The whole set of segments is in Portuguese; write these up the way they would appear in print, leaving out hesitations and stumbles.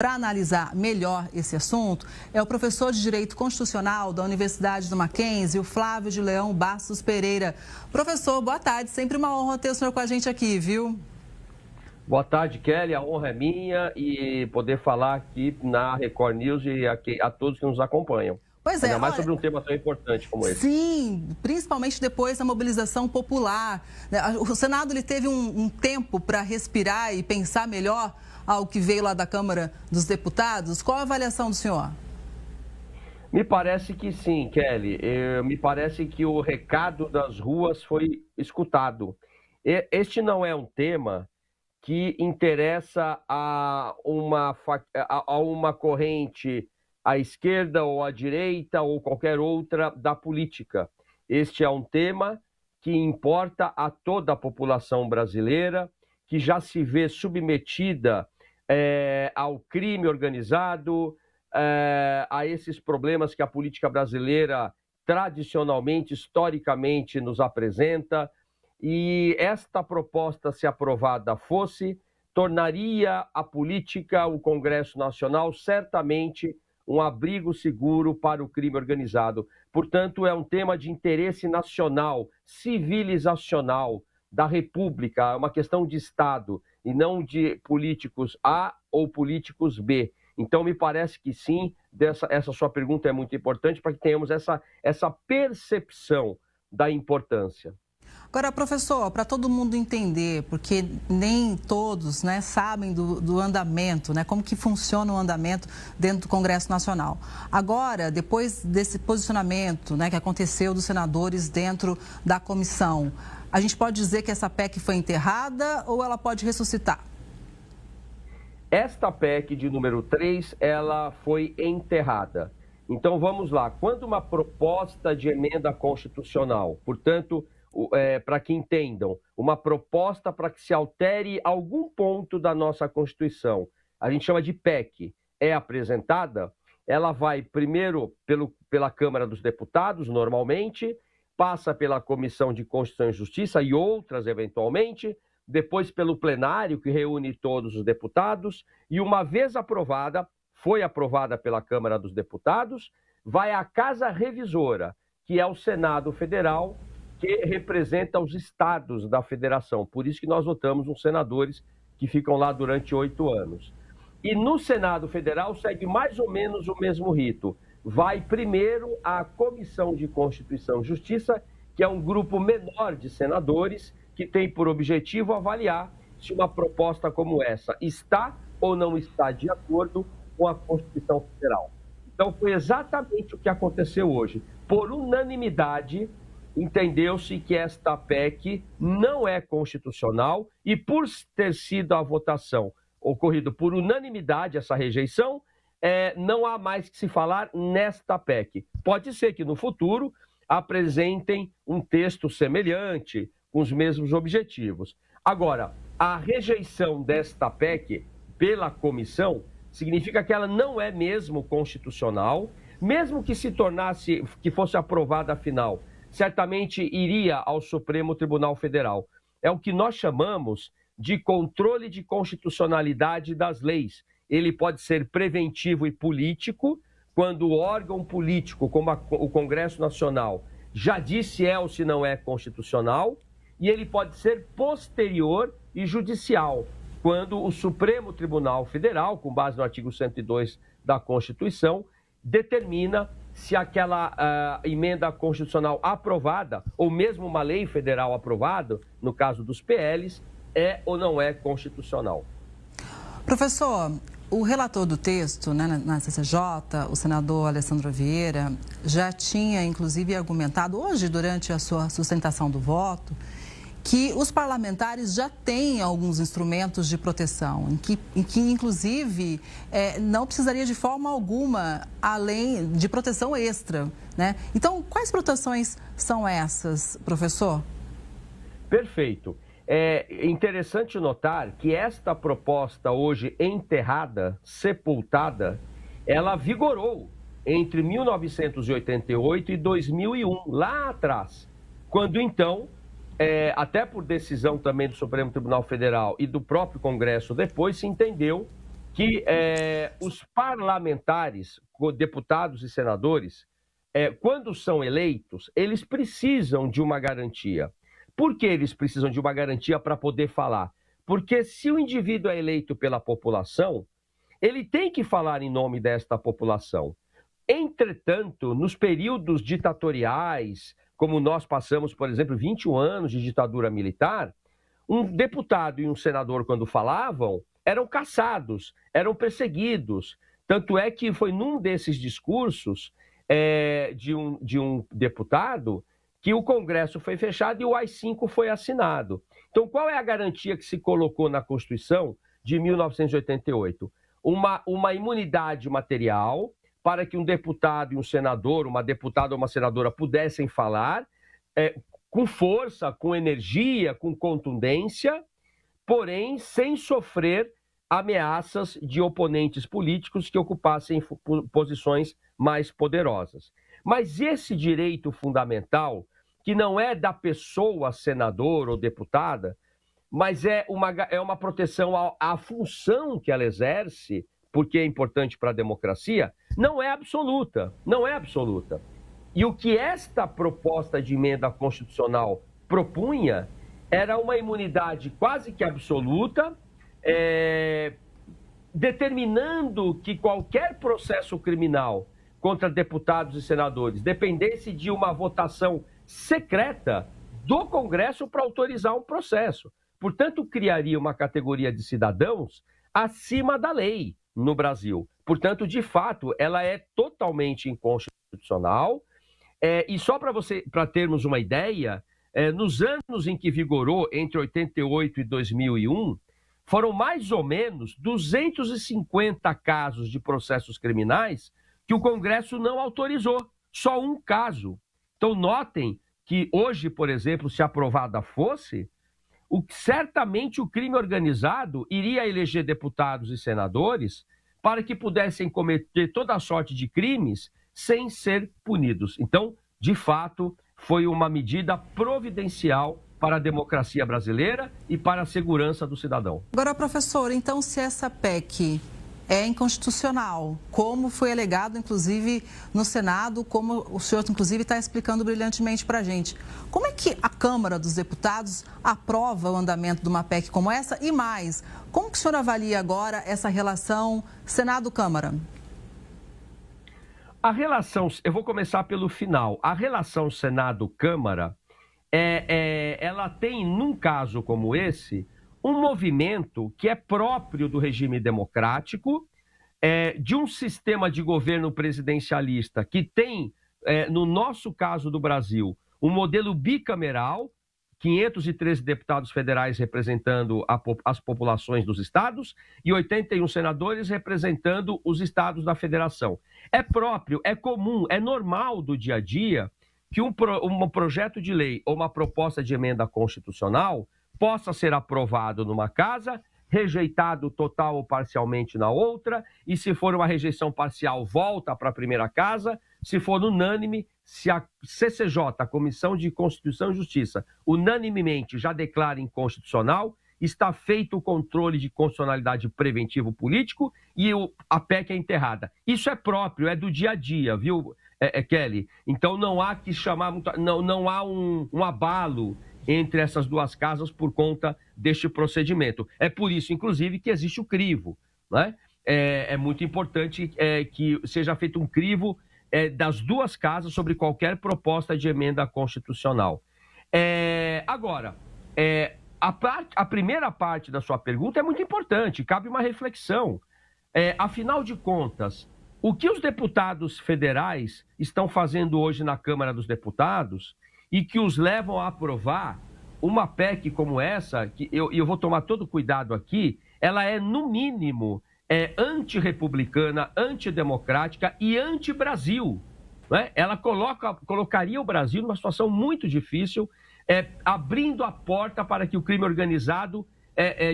Para analisar melhor esse assunto, é o professor de Direito Constitucional da Universidade do Mackenzie, o Flávio de Leão Bastos Pereira. Professor, boa tarde. Sempre uma honra ter o senhor com a gente aqui, viu? Boa tarde, Kelly. A honra é minha e poder falar aqui na Record News e a todos que nos acompanham. Pois é, ainda mais sobre um tema tão importante como esse. Sim, principalmente depois da mobilização popular. O Senado ele teve um tempo para respirar e pensar melhor ao que veio lá da Câmara dos Deputados. Qual a avaliação do senhor? Me parece que sim, Kelly. Me parece que o recado das ruas foi escutado. Este não é um tema que interessa a uma corrente à esquerda ou à direita ou qualquer outra da política. Este é um tema que importa a toda a população brasileira, que já se vê submetida ao crime organizado, a esses problemas que a política brasileira tradicionalmente, historicamente nos apresenta. E esta proposta, se aprovada fosse, tornaria a política, o Congresso Nacional, certamente um abrigo seguro para o crime organizado. Portanto, é um tema de interesse nacional, civilizacional, da República, é uma questão de Estado e não de políticos A ou políticos B. Então, me parece que sim, essa sua pergunta é muito importante para que tenhamos essa percepção da importância. Agora, professor, para todo mundo entender, porque nem todos sabem do andamento, como que funciona o andamento dentro do Congresso Nacional. Agora, depois desse posicionamento que aconteceu dos senadores dentro da comissão, a gente pode dizer que essa PEC foi enterrada ou ela pode ressuscitar? Esta PEC de número 3, ela foi enterrada. Então, vamos lá. Quando uma proposta de emenda constitucional, portanto, para que entendam, uma proposta para que se altere algum ponto da nossa Constituição, a gente chama de PEC, é apresentada, ela vai primeiro pela Câmara dos Deputados, normalmente, passa pela Comissão de Constituição e Justiça e outras, eventualmente, depois pelo plenário, que reúne todos os deputados, e uma vez aprovada, foi aprovada pela Câmara dos Deputados, vai à Casa Revisora, que é o Senado Federal, que representa os estados da federação. Por isso que nós votamos uns senadores que ficam lá durante 8 anos. E no Senado Federal segue mais ou menos o mesmo rito. Vai primeiro à Comissão de Constituição e Justiça, que é um grupo menor de senadores, que tem por objetivo avaliar se uma proposta como essa está ou não está de acordo com a Constituição Federal. Então, foi exatamente o que aconteceu hoje. Por unanimidade, entendeu-se que esta PEC não é constitucional e, por ter sido a votação ocorrido por unanimidade, essa rejeição, não há mais que se falar nesta PEC. Pode ser que no futuro apresentem um texto semelhante, com os mesmos objetivos. Agora, a rejeição desta PEC pela comissão significa que ela não é mesmo constitucional, mesmo que se tornasse, que fosse aprovada afinal, certamente iria ao Supremo Tribunal Federal. É o que nós chamamos de controle de constitucionalidade das leis. Ele pode ser preventivo e político, quando o órgão político, como o Congresso Nacional, já disse ou se não é constitucional, e ele pode ser posterior e judicial, quando o Supremo Tribunal Federal, com base no artigo 102 da Constituição, determina se aquela emenda constitucional aprovada, ou mesmo uma lei federal aprovada, no caso dos PLs, é ou não é constitucional. Professor, o relator do texto na CCJ, o senador Alessandro Vieira, já tinha inclusive argumentado hoje, durante a sua sustentação do voto, que os parlamentares já têm alguns instrumentos de proteção, em que inclusive, não precisaria de forma alguma, além de proteção extra, Então, quais proteções são essas, professor? Perfeito. É interessante notar que esta proposta hoje enterrada, sepultada, ela vigorou entre 1988 e 2001, lá atrás, quando então até por decisão também do Supremo Tribunal Federal e do próprio Congresso depois, se entendeu que os parlamentares, deputados e senadores, quando são eleitos, eles precisam de uma garantia. Por que eles precisam de uma garantia para poder falar? Porque se o indivíduo é eleito pela população, ele tem que falar em nome desta população. Entretanto, nos períodos ditatoriais, como nós passamos, por exemplo, 21 anos de ditadura militar, um deputado e um senador, quando falavam, eram caçados, eram perseguidos. Tanto é que foi num desses discursos de um deputado que o Congresso foi fechado e o AI-5 foi assinado. Então, qual é a garantia que se colocou na Constituição de 1988? Uma imunidade material para que um deputado e um senador, uma deputada ou uma senadora pudessem falar com força, com energia, com contundência, porém sem sofrer ameaças de oponentes políticos que ocupassem posições mais poderosas. Mas esse direito fundamental, que não é da pessoa senador ou deputada, mas é uma proteção à função que ela exerce, porque é importante para a democracia, não é absoluta, não é absoluta. E o que esta proposta de emenda constitucional propunha era uma imunidade quase que absoluta, determinando que qualquer processo criminal contra deputados e senadores dependesse de uma votação secreta do Congresso para autorizar um processo. Portanto, criaria uma categoria de cidadãos acima da lei no Brasil. Portanto, de fato, ela é totalmente inconstitucional. E só para termos uma ideia, nos anos em que vigorou, entre 88 e 2001, foram mais ou menos 250 casos de processos criminais que o Congresso não autorizou. Só um caso. Então, notem que hoje, por exemplo, se aprovada fosse, certamente o crime organizado iria eleger deputados e senadores para que pudessem cometer toda a sorte de crimes sem ser punidos. Então, de fato, foi uma medida providencial para a democracia brasileira e para a segurança do cidadão. Agora, professor, então se essa PEC é inconstitucional, como foi alegado, inclusive, no Senado, como o senhor, inclusive, está explicando brilhantemente para a gente. Como é que a Câmara dos Deputados aprova o andamento de uma PEC como essa? E mais, como que o senhor avalia agora essa relação Senado-Câmara? A relação, eu vou começar pelo final. A relação Senado-Câmara, ela tem, num caso como esse, um movimento que é próprio do regime democrático, de um sistema de governo presidencialista que tem, no nosso caso do Brasil, um modelo bicameral, 513 deputados federais representando as populações dos estados e 81 senadores representando os estados da federação. É próprio, é comum, é normal do dia a dia que um projeto de lei ou uma proposta de emenda constitucional possa ser aprovado numa casa, rejeitado total ou parcialmente na outra, e se for uma rejeição parcial, volta para a primeira casa, se for unânime, se a CCJ, a Comissão de Constituição e Justiça, unanimemente já declara inconstitucional, está feito o controle de constitucionalidade preventivo político e a PEC é enterrada. Isso é próprio, é do dia a dia, viu, Kelly? Então não há que chamar, não há um abalo entre essas duas casas por conta deste procedimento. É por isso, inclusive, que existe o crivo, né? É muito importante que seja feito um crivo das duas casas sobre qualquer proposta de emenda constitucional. Agora, a primeira parte da sua pergunta é muito importante, cabe uma reflexão. Afinal de contas, o que os deputados federais estão fazendo hoje na Câmara dos Deputados e que os levam a aprovar uma PEC como essa, que eu vou tomar todo cuidado aqui, ela é, no mínimo, antirrepublicana, antidemocrática e anti-Brasil, né? Ela colocaria o Brasil numa situação muito difícil, abrindo a porta para que o crime organizado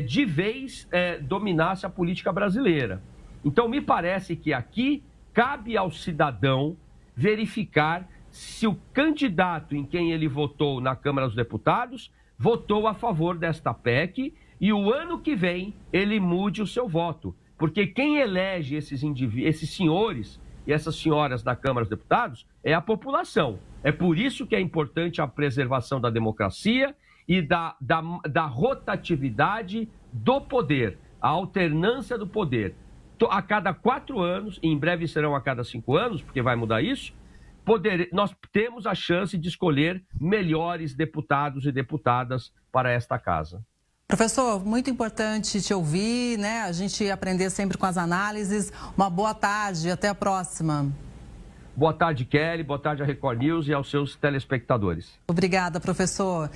de vez dominasse a política brasileira. Então, me parece que aqui cabe ao cidadão verificar se o candidato em quem ele votou na Câmara dos Deputados votou a favor desta PEC e o ano que vem ele mude o seu voto. Porque quem elege esses senhores e essas senhoras da Câmara dos Deputados é a população. É por isso que é importante a preservação da democracia e da rotatividade do poder, a alternância do poder. A cada 4 anos, e em breve serão a cada 5 anos, porque vai mudar isso, nós temos a chance de escolher melhores deputados e deputadas para esta casa. Professor, muito importante te ouvir, né? A gente aprender sempre com as análises. Uma boa tarde, até a próxima. Boa tarde, Kelly. Boa tarde à Record News e aos seus telespectadores. Obrigada, professor.